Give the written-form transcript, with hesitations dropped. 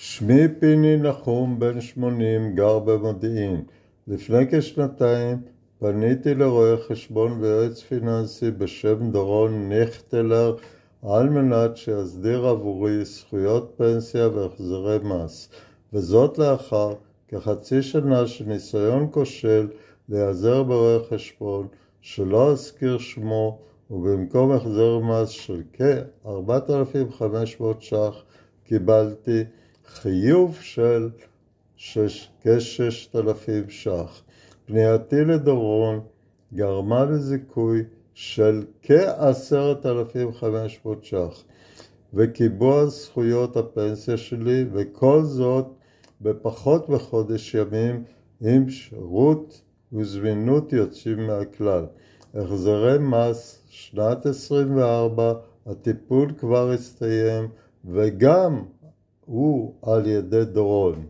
שמי פיני נחום, בן 80, גר במודיעין. לפני כשנתיים פניתי לרואה חשבון ויועץ פיננסי בשם דורון נכטלר על מנת שיסדיר עבורי זכויות פנסיה והחזרי מס, וזאת לאחר כחצי שנה של ניסיון כושל להיעזר ברואה חשבון שלא אזכיר שמו, ובמקום החזר מס של כ-4,500 ש"ח קיבלתי חיוב של כ-6,000 ש"ח. פנייתי לדורון גרמה לזיכוי של כ-10,500 ש"ח וקיבוע זכויות הפנסיה שלי, וכל זאת בפחות מחודש ימים עם שירות וזמינות יוצאים מהכלל. החזרי מס שנת 24, הטיפול כבר הסתיים וגם הוא על ידי דורון.